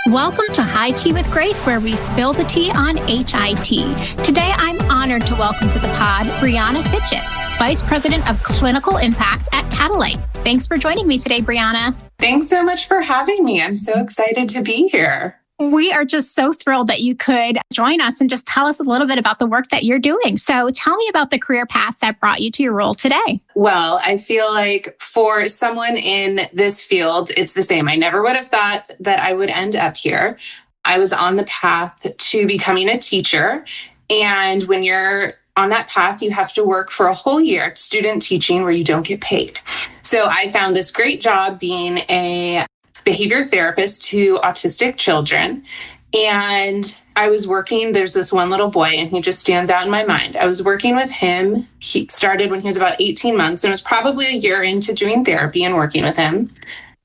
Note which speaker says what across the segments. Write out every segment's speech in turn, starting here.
Speaker 1: Welcome to HITea With Grace, where we spill the tea on HIT. Today, I'm honored to welcome to the pod Brianna Fitchett, Vice President of Clinical Impact at Catalight. Thanks for joining me today, Brianna.
Speaker 2: Thanks so much for having me. I'm so excited to be here.
Speaker 1: We are just so thrilled that you could join us and just tell us a little bit about the work that you're doing. So tell me about the career path that brought you to your role today.
Speaker 2: Well, I feel like for someone in this field, it's the same. I never would have thought that I would end up here. I was on the path to becoming a teacher. And when you're on that path, you have to work for a whole year student teaching where you don't get paid. So I found this great job being a behavior therapist to autistic children. And I was working, there's this one little boy, and he just stands out in my mind. I was working with him. He started when he was about 18 months and was probably a year into doing therapy and working with him.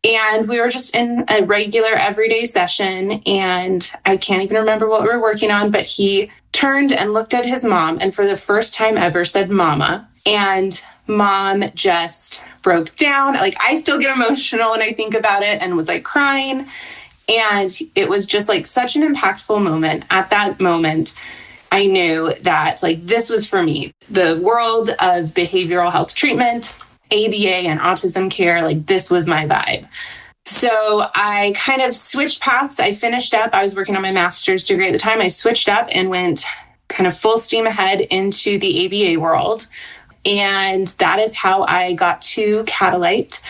Speaker 2: And we were just in a regular everyday session, and I can't even remember what we were working on, but he turned and looked at his mom and for the first time ever said, "Mama." And Mom just broke down. Like, I still get emotional when I think about it, and was like crying. And it was just like such an impactful moment. At that moment, I knew that like this was for me. The world of behavioral health treatment, ABA and autism care, like this was my vibe. So I kind of switched paths. I finished up. I was working on my master's degree at the time. I switched up and went kind of full steam ahead into the ABA world. And that is how I got to Catalight.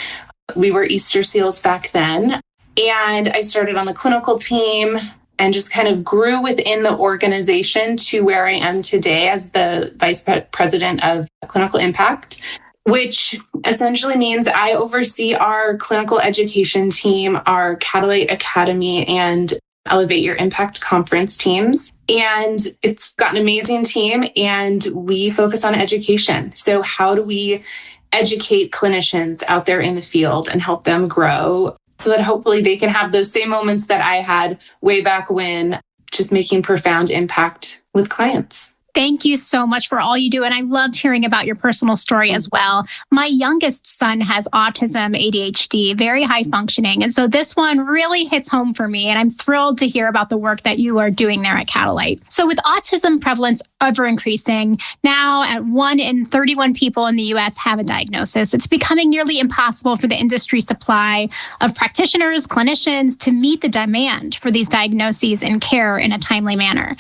Speaker 2: We were Easter seals back then. And I started on the clinical team and just kind of grew within the organization to where I am today as the Vice President of Clinical Impact, which essentially means I oversee our clinical education team, our Catalight Academy, and Elevate Your Impact conference teams. And it's got an amazing team, and we focus on education. So how do we educate clinicians out there in the field and help them grow so that hopefully they can have those same moments that I had way back when, just making profound impact with clients.
Speaker 1: Thank you so much for all you do. And I loved hearing about your personal story as well. My youngest son has autism, ADHD, very high functioning. And so this one really hits home for me. And I'm thrilled to hear about the work that you are doing there at Catalight. So with autism prevalence ever increasing, now at 1 in 31 people in the US have a diagnosis, it's becoming nearly impossible for the industry supply of practitioners, clinicians to meet the demand for these diagnoses and care in a timely manner.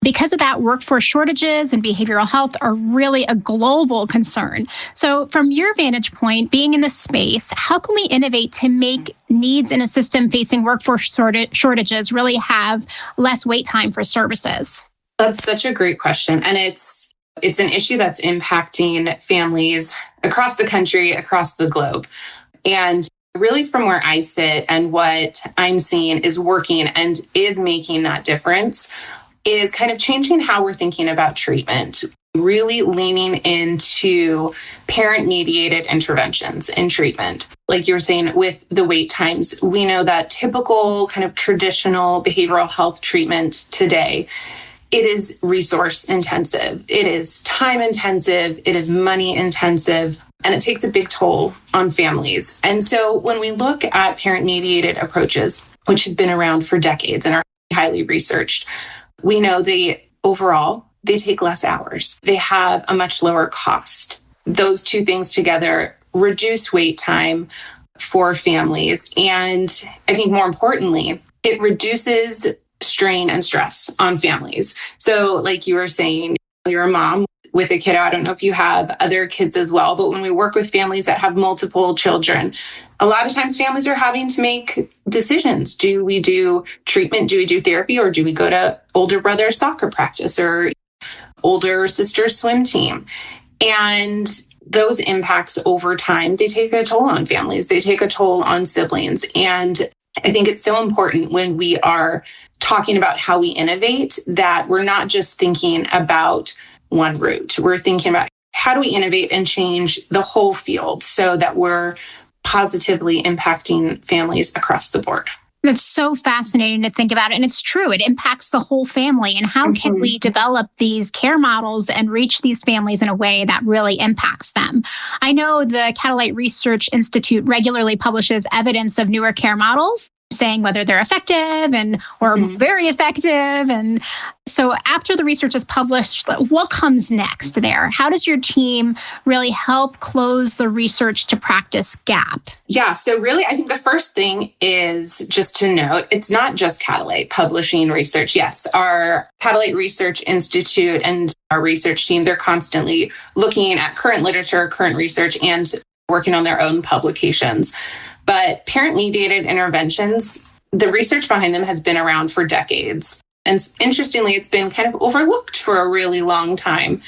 Speaker 1: Because of that, workforce shortages and behavioral health are really a global concern. So from your vantage point, being in this space, how can we innovate to make needs in a system facing workforce shortages really have less wait time for services?
Speaker 2: That's such a great question. And it's an issue that's impacting families across the country, across the globe. And really from where I sit and what I'm seeing is working and is making that difference is kind of changing how we're thinking about treatment, really leaning into parent-mediated interventions in treatment. Like you were saying with the wait times, we know that typical kind of traditional behavioral health treatment today, it is resource intensive, it is time intensive, it is money intensive, and it takes a big toll on families. And so when we look at parent-mediated approaches, which have been around for decades and are highly researched, we know they take less hours. They have a much lower cost. Those two things together reduce wait time for families. And I think more importantly, it reduces strain and stress on families. So like you were saying, you're a mom with a kiddo. I don't know if you have other kids as well, but when we work with families that have multiple children, a lot of times families are having to make decisions. Do we do treatment? Do we do therapy? Or do we go to older brother's soccer practice or older sister's swim team? And those impacts over time, they take a toll on families. They take a toll on siblings. And I think it's so important when we are talking about how we innovate that we're not just thinking about one route. We're thinking about how do we innovate and change the whole field so that we're positively impacting families across the board.
Speaker 1: It's so fascinating to think about it. And it's true. It impacts the whole family. And how can we develop these care models and reach these families in a way that really impacts them? I know the Catalight Research Institute regularly publishes evidence of newer care models saying whether they're effective or very effective. And so after the research is published, what comes next there? How does your team really help close the research to practice gap?
Speaker 2: Yeah, so really, I think the first thing is just to note, it's not just Catalight publishing research. Yes, our Catalight Research Institute and our research team, they're constantly looking at current literature, current research, and working on their own publications. But parent-mediated interventions, the research behind them has been around for decades. And interestingly, it's been kind of overlooked for a really long time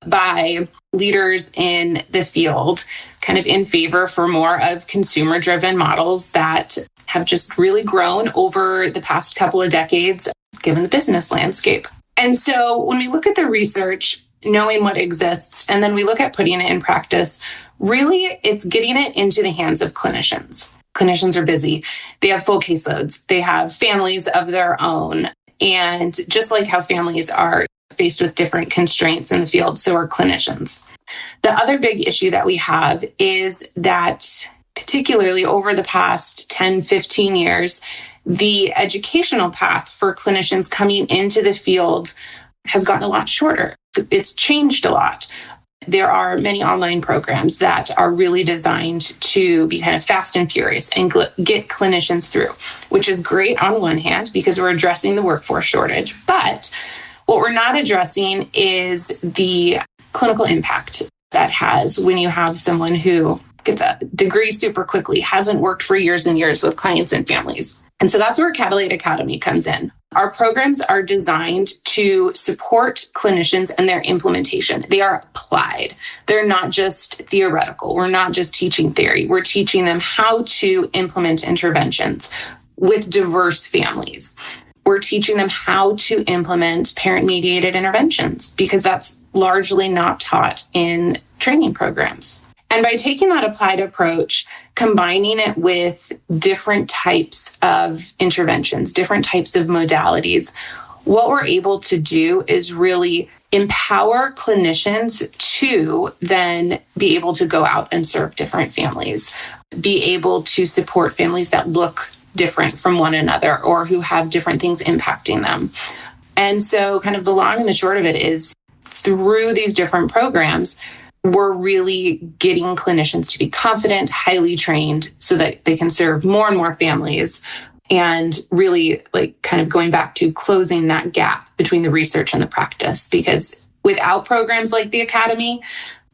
Speaker 2: by leaders in the field, kind of in favor for more of consumer-driven models that have just really grown over the past couple of decades, given the business landscape. And so when we look at the research, knowing what exists, and then we look at putting it in practice, really, it's getting it into the hands of clinicians. Clinicians are busy. They have full caseloads. They have families of their own. And just like how families are faced with different constraints in the field, so are clinicians. The other big issue that we have is that, particularly over the past 10, 15 years, the educational path for clinicians coming into the field has gotten a lot shorter. It's changed a lot. There are many online programs that are really designed to be kind of fast and furious and get clinicians through, which is great on one hand because we're addressing the workforce shortage. But what we're not addressing is the clinical impact that has when you have someone who gets a degree super quickly, hasn't worked for years and years with clients and families. And so that's where Catalight Academy comes in. Our programs are designed to support clinicians and their implementation. They are applied. They're not just theoretical. We're not just teaching theory. We're teaching them how to implement interventions with diverse families. We're teaching them how to implement parent-mediated interventions because that's largely not taught in training programs. And by taking that applied approach, combining it with different types of interventions, different types of modalities, what we're able to do is really empower clinicians to then be able to go out and serve different families, be able to support families that look different from one another or who have different things impacting them. And so kind of the long and the short of it is through these different programs, we're really getting clinicians to be confident, highly trained so that they can serve more and more families and really like kind of going back to closing that gap between the research and the practice. Because without programs like the Academy,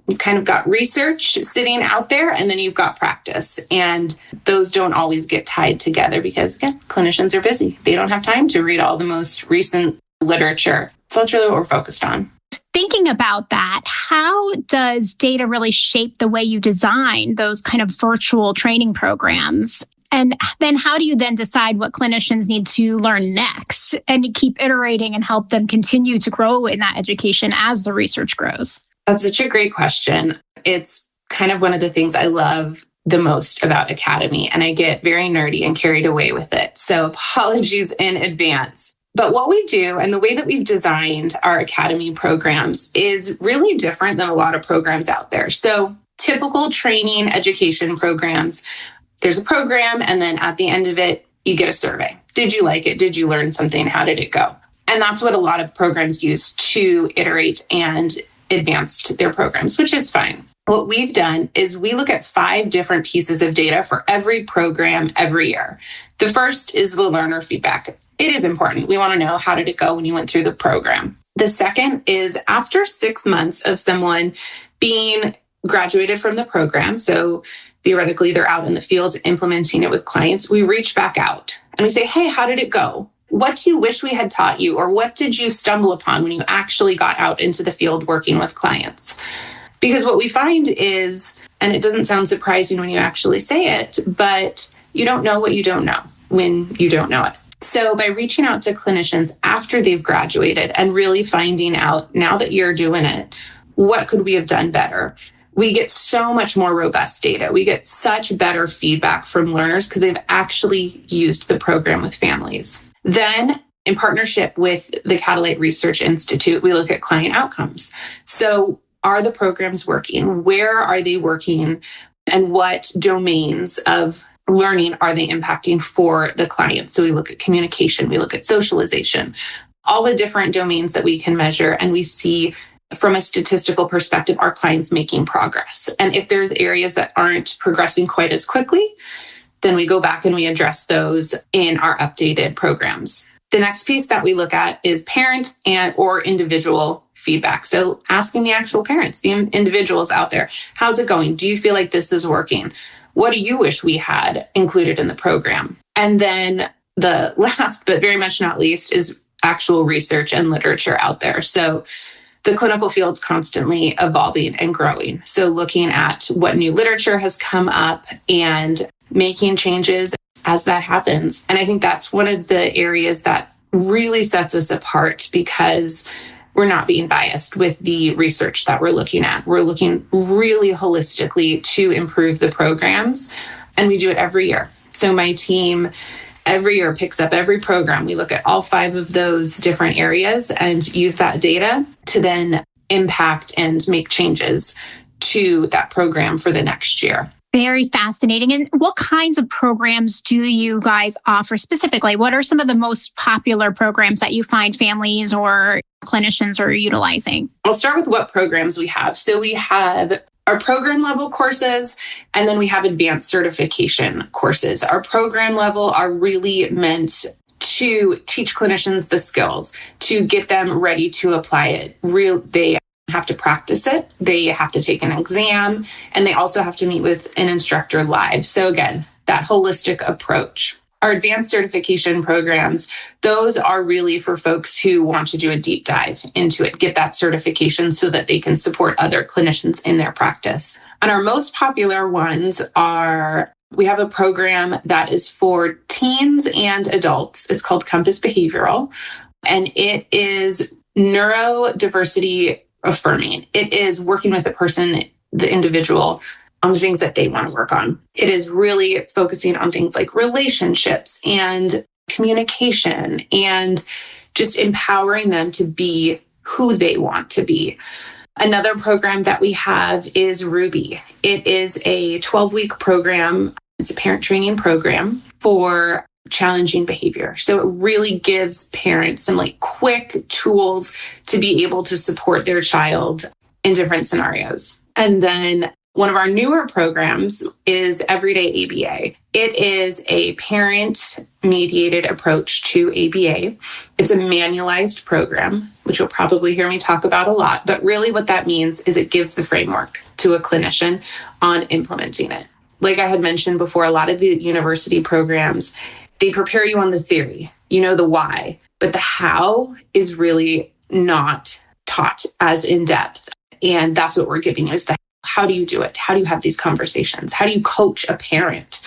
Speaker 2: you kind of got research sitting out there and then you've got practice. And those don't always get tied together because, again, clinicians are busy. They don't have time to read all the most recent literature. So that's really what we're focused on.
Speaker 1: Thinking about that, how does data really shape the way you design those kind of virtual training programs? And then how do you then decide what clinicians need to learn next and keep iterating and help them continue to grow in that education as the research grows?
Speaker 2: That's such a great question. It's kind of one of the things I love the most about Academy, and I get very nerdy and carried away with it. So apologies in advance. But what we do and the way that we've designed our Academy programs is really different than a lot of programs out there. So typical training education programs, there's a program and then at the end of it, you get a survey. Did you like it? Did you learn something? How did it go? And that's what a lot of programs use to iterate and advance their programs, which is fine. What we've done is we look at 5 different pieces of data for every program every year. The first is the learner feedback. It is important. We want to know how did it go when you went through the program. The second is after 6 months of someone being graduated from the program, so theoretically they're out in the field implementing it with clients, we reach back out and we say, hey, how did it go? What do you wish we had taught you? Or what did you stumble upon when you actually got out into the field working with clients? Because what we find is, and it doesn't sound surprising when you actually say it, but you don't know what you don't know when you don't know it. So by reaching out to clinicians after they've graduated and really finding out, now that you're doing it, what could we have done better? We get so much more robust data. We get such better feedback from learners because they've actually used the program with families. Then in partnership with the Catalight Research Institute, we look at client outcomes. So are the programs working? Where are they working? And what domains of learning are they impacting for the client? So we look at communication, we look at socialization, all the different domains that we can measure, and we see from a statistical perspective, our clients making progress. And if there's areas that aren't progressing quite as quickly, then we go back and we address those in our updated programs. The next piece that we look at is parent and or individual feedback. So asking the actual parents, the individuals out there, how's it going? Do you feel like this is working? What do you wish we had included in the program? And then the last, but very much not least, is actual research and literature out there. So the clinical field's constantly evolving and growing. So looking at what new literature has come up and making changes as that happens. And I think that's one of the areas that really sets us apart, because we're not being biased with the research that we're looking at. We're looking really holistically to improve the programs, and we do it every year. So my team every year picks up every program. We look at all 5 of those different areas and use that data to then impact and make changes to that program for the next year.
Speaker 1: Very fascinating. And what kinds of programs do you guys offer specifically? What are some of the most popular programs that you find families or clinicians are utilizing?
Speaker 2: I'll start with what programs we have. So we have our program level courses, and then we have advanced certification courses. Our program level are really meant to teach clinicians the skills, to get them ready to apply it. They have to practice it. They have to take an exam, and they also have to meet with an instructor live. So again, that holistic approach. Our advanced certification programs, those are really for folks who want to do a deep dive into it, get that certification so that they can support other clinicians in their practice. And our most popular ones are, we have a program that is for teens and adults. It's called Compass Behavioral, and it is neurodiversity affirming. It is working with a person, the individual, on the things that they want to work on. It is really focusing on things like relationships and communication and just empowering them to be who they want to be. Another program that we have is Ruby. It is a 12-week program. It's a parent training program for challenging behavior. So it really gives parents some quick tools to be able to support their child in different scenarios. And then one of our newer programs is Everyday ABA. It is a parent-mediated approach to ABA. It's a manualized program, which you'll probably hear me talk about a lot. But really what that means is it gives the framework to a clinician on implementing it. Like I had mentioned before, a lot of the university programs, they prepare you on the theory, the why, but the how is really not taught as in depth. And that's what we're giving you, is the how do you do it? How do you have these conversations? How do you coach a parent?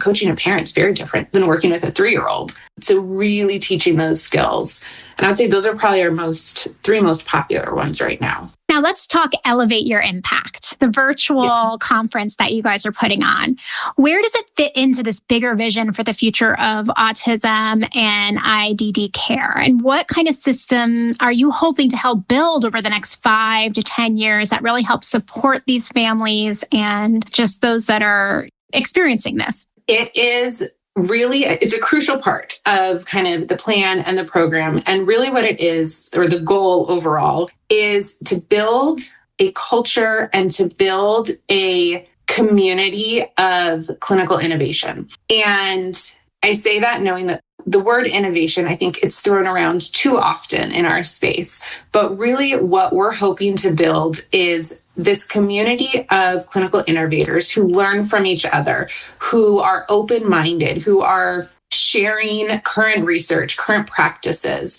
Speaker 2: Coaching a parent is very different than working with a 3-year-old. So really teaching those skills. And I would say those are probably our 3 most popular ones right now.
Speaker 1: Now let's talk Elevate Your Impact, the virtual conference that you guys are putting on. Where does it fit into this bigger vision for the future of autism and IDD care? And what kind of system are you hoping to help build over the next 5 to 10 years that really helps support these families and just those that are experiencing this?
Speaker 2: It is really, it's a crucial part of kind of the plan and the program. And really what it is, or the goal overall, is to build a culture and to build a community of clinical innovation. And I say that knowing that the word innovation, I think it's thrown around too often in our space. But really what we're hoping to build is this community of clinical innovators who learn from each other, who are open-minded, who are sharing current research, current practices,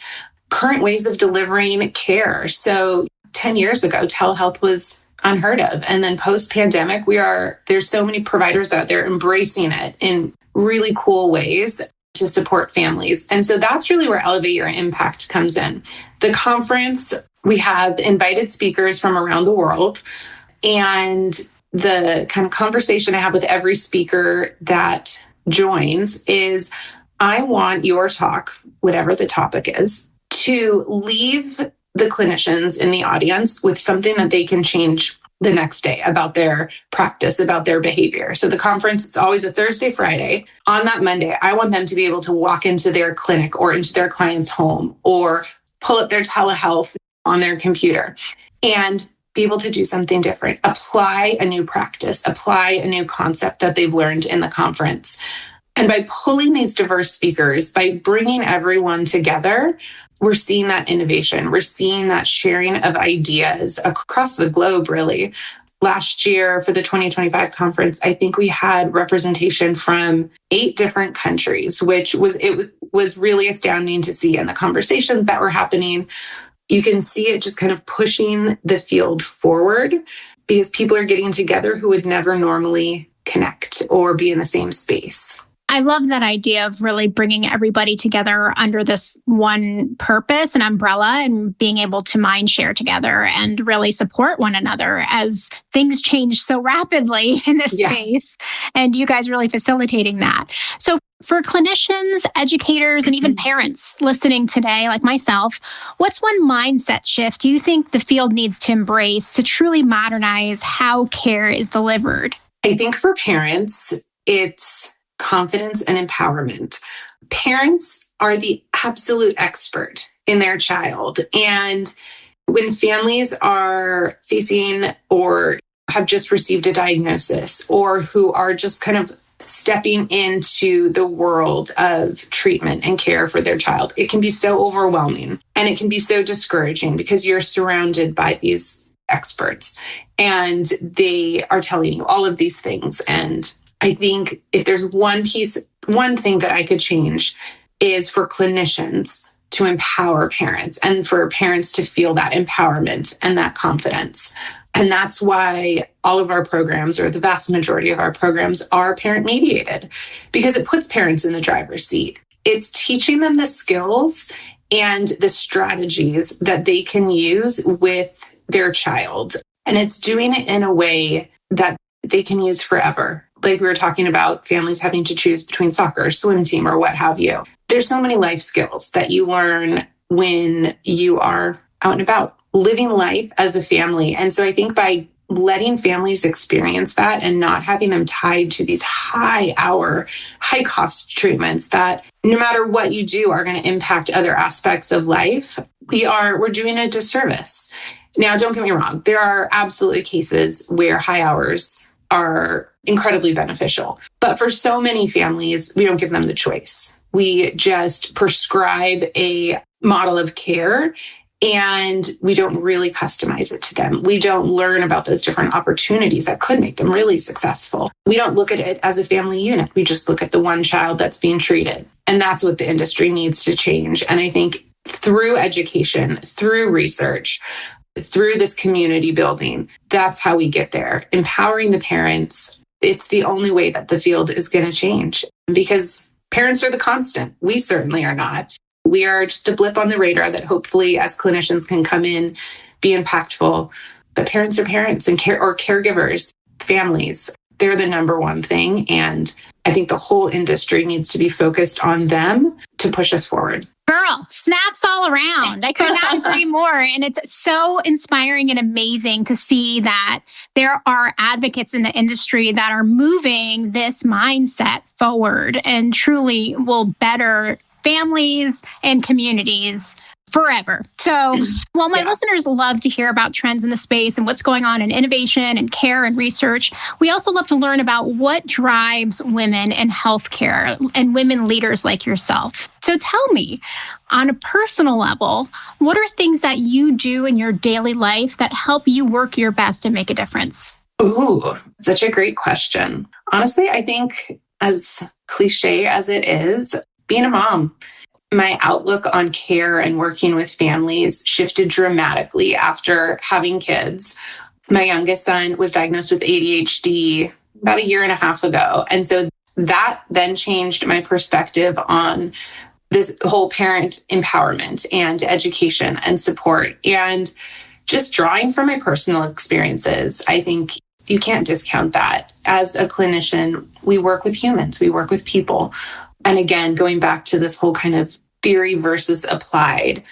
Speaker 2: current ways of delivering care. So 10 years ago, telehealth was unheard of. And then post-pandemic, there's so many providers out there embracing it in really cool ways to support families. And so that's really where Elevate Your Impact comes in. The conference, we have invited speakers from around the world. And the kind of conversation I have with every speaker that joins is, I want your talk, whatever the topic is, to leave the clinicians in the audience with something that they can change the next day about their practice, about their behavior. So the conference is always a Thursday, Friday. On that Monday, I want them to be able to walk into their clinic or into their client's home or pull up their telehealth on their computer and be able to do something different, apply a new practice, apply a new concept that they've learned in the conference. And by pulling these diverse speakers, by bringing everyone together, we're seeing that innovation. We're seeing that sharing of ideas across the globe, really. Last year for the 2025 conference, I think we had representation from 8 different countries, which was really astounding to see in the conversations that were happening. You can see it just kind of pushing the field forward because people are getting together who would never normally connect or be in the same space.
Speaker 1: I love that idea of really bringing everybody together under this one purpose and umbrella and being able to mind share together and really support one another as things change so rapidly in this space. And you guys really facilitating that. So for clinicians, educators, and even parents listening today, like myself, what's one mindset shift do you think the field needs to embrace to truly modernize how care is delivered?
Speaker 2: I think for parents, it's confidence and empowerment. Parents are the absolute expert in their child. And when families are facing or have just received a diagnosis or who are just kind of stepping into the world of treatment and care for their child, it can be so overwhelming and it can be so discouraging because you're surrounded by these experts and they are telling you all of these things. And I think if there's one thing that I could change is for clinicians to empower parents and for parents to feel that empowerment and that confidence. And that's why all of our programs, or the vast majority of our programs, are parent-mediated, because it puts parents in the driver's seat. It's teaching them the skills and the strategies that they can use with their child. And it's doing it in a way that they can use forever. Like we were talking about families having to choose between soccer, swim team, or what have you. There's so many life skills that you learn when you are out and about, living life as a family. And so I think by letting families experience that and not having them tied to these high-hour, high-cost treatments that no matter what you do are going to impact other aspects of life, we're doing a disservice. Now, don't get me wrong. There are absolutely cases where high hours are incredibly beneficial. But for so many families, we don't give them the choice. We just prescribe a model of care and we don't really customize it to them. We don't learn about those different opportunities that could make them really successful. We don't look at it as a family unit. We just look at the one child that's being treated. And that's what the industry needs to change. And I think through education, through research, through this community building, that's how we get there. Empowering the parents, it's the only way that the field is going to change, because parents are the constant. We certainly are not. We are just a blip on the radar that hopefully as clinicians can come in, be impactful. But parents are parents and caregivers, families, they're the number one thing. And I think the whole industry needs to be focused on them to push us forward.
Speaker 1: Girl, snaps all around. I could not agree more. And it's so inspiring and amazing to see that there are advocates in the industry that are moving this mindset forward and truly will better families and communities forever. So while my listeners love to hear about trends in the space and what's going on in innovation and care and research, we also love to learn about what drives women in healthcare and women leaders like yourself. So tell me, on a personal level, what are things that you do in your daily life that help you work your best and make a difference?
Speaker 2: Ooh, such a great question. Honestly, I think, as cliche as it is, being a mom, my outlook on care and working with families shifted dramatically after having kids. My youngest son was diagnosed with ADHD about 1.5 years ago. And so that then changed my perspective on this whole parent empowerment and education and support. And just drawing from my personal experiences, I think you can't discount that. As a clinician, we work with humans, we work with people. And again, going back to this whole kind of theory versus applied,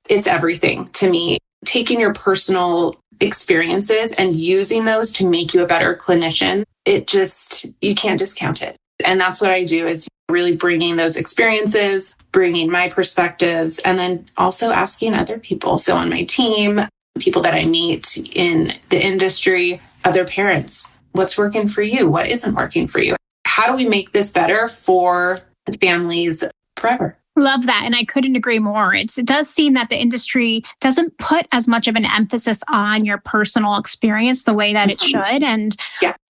Speaker 2: it's everything to me. Taking your personal experiences and using those to make you a better clinician, you can't discount it. And that's what I do, is really bringing those experiences, bringing my perspectives, and then also asking other people. So on my team, people that I meet in the industry, other parents, what's working for you? What isn't working for you? How do we make this better for families forever?
Speaker 1: Love that. And I couldn't agree more. It does seem that the industry doesn't put as much of an emphasis on your personal experience the way that it should.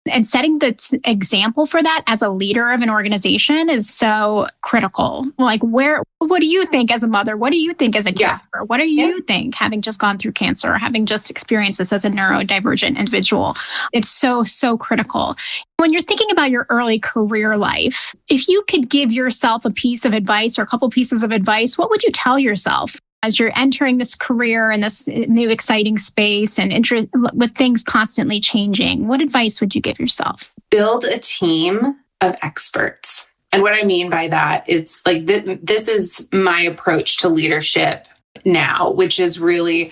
Speaker 1: And setting the example for that as a leader of an organization is so critical. Like, what do you think as a mother? What do you think as a caregiver? What do you think, having just gone through cancer, or having just experienced this as a neurodivergent individual? It's so, so critical. When you're thinking about your early career life, if you could give yourself a piece of advice or a couple pieces of advice, what would you tell yourself as you're entering this career and this new exciting space and with things constantly changing? What advice would you give yourself?
Speaker 2: Build a team of experts. And what I mean by that is, like, this is my approach to leadership now, which is really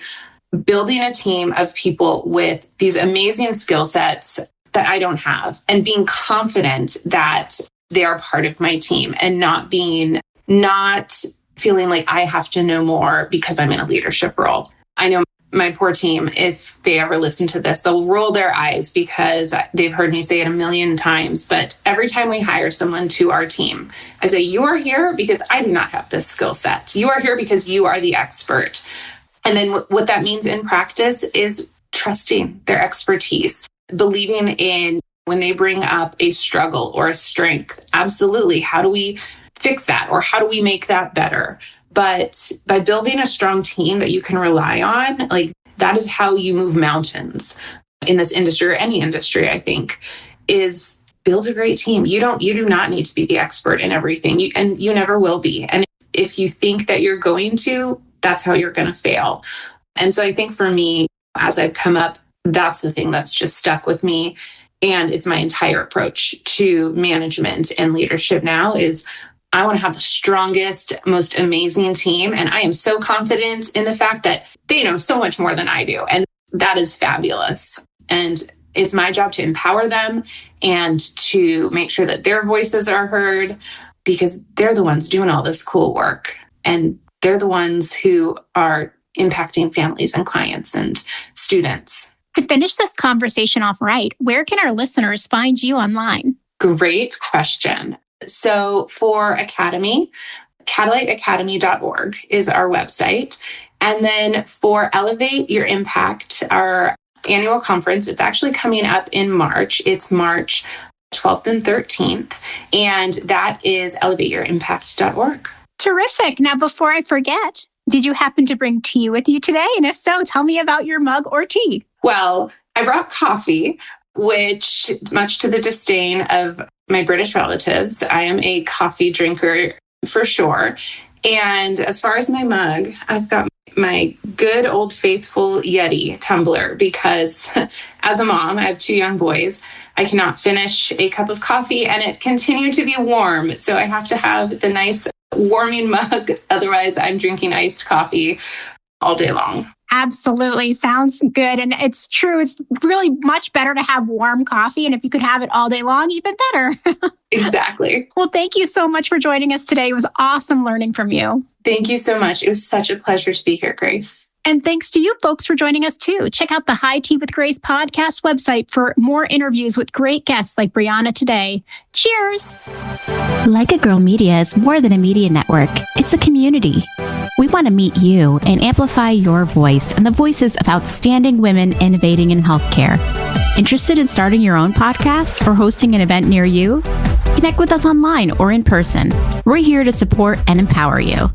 Speaker 2: building a team of people with these amazing skill sets that I don't have, and being confident that they are part of my team, and not feeling like I have to know more because I'm in a leadership role. I know my poor team, if they ever listen to this, they'll roll their eyes because they've heard me say it a million times. But every time we hire someone to our team, I say, you are here because I do not have this skill set. You are here because you are the expert. And then what that means in practice is trusting their expertise, believing in when they bring up a struggle or a strength. Absolutely. How do we fix that, or how do we make that better? But by building a strong team that you can rely on, like, that is how you move mountains in this industry, or any industry, I think, is build a great team. You do not need to be the expert in everything, and you never will be. And if you think that you're going to, that's how you're going to fail. And so I think for me, as I've come up, that's the thing that's just stuck with me. And it's my entire approach to management and leadership now is, I want to have the strongest, most amazing team. And I am so confident in the fact that they know so much more than I do. And that is fabulous. And it's my job to empower them and to make sure that their voices are heard, because they're the ones doing all this cool work. And they're the ones who are impacting families and clients and students.
Speaker 1: To finish this conversation off right, where can our listeners find you online?
Speaker 2: Great question. So for Academy, catalightacademy.org is our website. And then for Elevate Your Impact, our annual conference, it's actually coming up in March. It's March 12th and 13th. And that is elevateyouриmpact.org.
Speaker 1: Terrific. Now, before I forget, did you happen to bring tea with you today? And if so, tell me about your mug or tea.
Speaker 2: Well, I brought coffee, which, much to the disdain of my British relatives, I am a coffee drinker for sure. And as far as my mug, I've got my good old faithful Yeti tumbler, because as a mom, I have 2 young boys. I cannot finish a cup of coffee and it continue to be warm. So I have to have the nice warming mug. Otherwise, I'm drinking iced coffee all day long.
Speaker 1: Absolutely. Sounds good. And it's true. It's really much better to have warm coffee. And if you could have it all day long, even better.
Speaker 2: Exactly.
Speaker 1: Well, thank you so much for joining us today. It was awesome learning from you.
Speaker 2: Thank you so much. It was such a pleasure to be here, Grace.
Speaker 1: And thanks to you folks for joining us too. Check out the HITea With Grace podcast website for more interviews with great guests like Brianna today. Cheers.
Speaker 3: Like a Girl Media is more than a media network. It's a community. We want to meet you and amplify your voice and the voices of outstanding women innovating in healthcare. Interested in starting your own podcast or hosting an event near you? Connect with us online or in person. We're here to support and empower you.